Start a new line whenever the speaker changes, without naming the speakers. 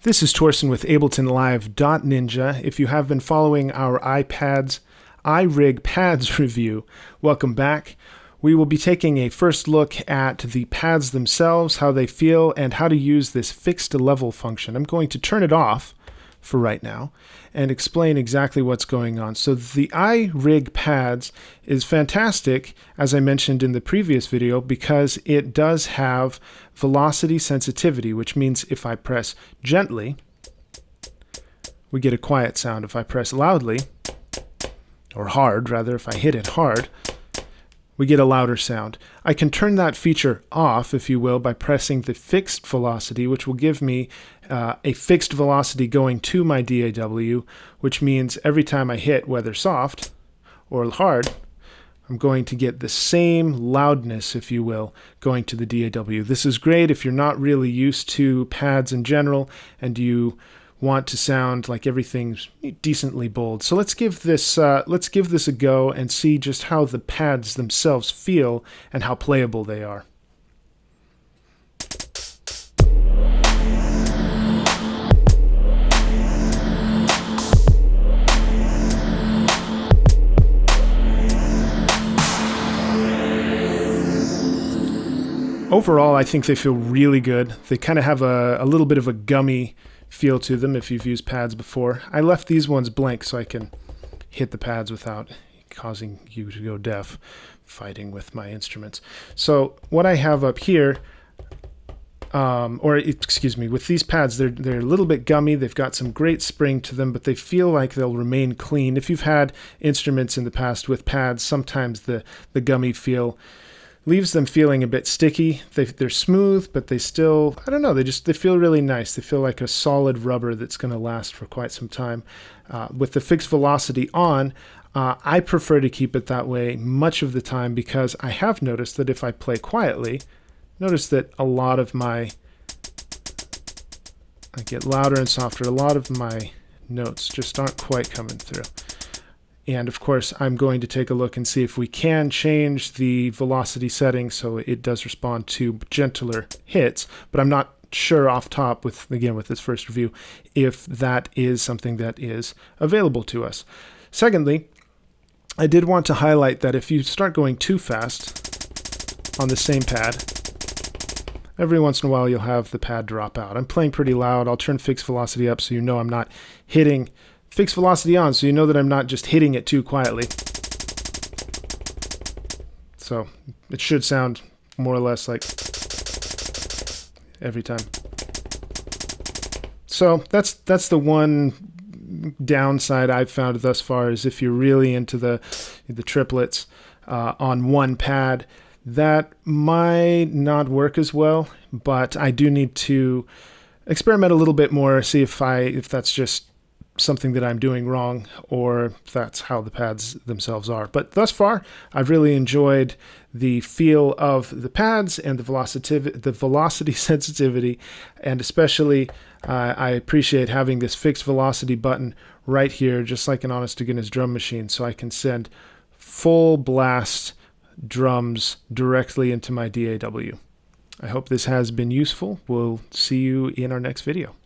This is Torsten with Ableton Live.Ninja. If you have been following our iRig pads review, welcome back. We will be taking a first look at the pads themselves, how they feel, and how to use this fixed level function. I'm going to turn it off for right now and explain exactly what's going on. So the iRig pads is fantastic, as I mentioned in the previous video, because it does have velocity sensitivity, which means if I press gently, we get a quiet sound. If I press loudly, or hard rather, if I hit it hard, we get a louder sound. I can turn that feature off, if you will, by pressing the fixed velocity, which will give me a fixed velocity going to my DAW, which means every time I hit, whether soft or hard, I'm going to get the same loudness, if you will, going to the DAW. This is great if you're not really used to pads in general and you want to sound like everything's decently bold. So let's give this a go and see just how the pads themselves feel and how playable they are. Overall, I think they feel really good. They kind of have a little bit of a gummy feel to them if you've used pads before. I left these ones blank so I can hit the pads without causing you to go deaf fighting with my instruments. So what I have up here, with these pads, they're a little bit gummy. They've got some great spring to them, but they feel like they'll remain clean. If you've had instruments in the past with pads, sometimes the gummy feel leaves them feeling a bit sticky. They're smooth, but they still, I don't know, they feel really nice. They feel like a solid rubber that's going to last for quite some time. With the fixed velocity on, I prefer to keep it that way much of the time because I have noticed that if I play quietly, notice that I get louder and softer. A lot of my notes just aren't quite coming through. And of course, I'm going to take a look and see if we can change the velocity setting so it does respond to gentler hits, but I'm not sure off top with this first review if that is something that is available to us. Secondly, I did want to highlight that if you start going too fast on the same pad, every once in a while you'll have the pad drop out. I'm playing pretty loud. I'll turn fixed velocity up so you know I'm not hitting fixed velocity on, so you know that I'm not just hitting it too quietly. So it should sound more or less like every time. So that's the one downside I've found thus far, is if you're really into the triplets on one pad, that might not work as well, but I do need to experiment a little bit more, see if that's just something that I'm doing wrong or if that's how the pads themselves are. But thus far, I've really enjoyed the feel of the pads and the velocity sensitivity, and especially I appreciate having this fixed velocity button right here, just like an honest-to-goodness drum machine, so I can send full blast drums directly into my DAW. I hope this has been useful. We'll see you in our next video.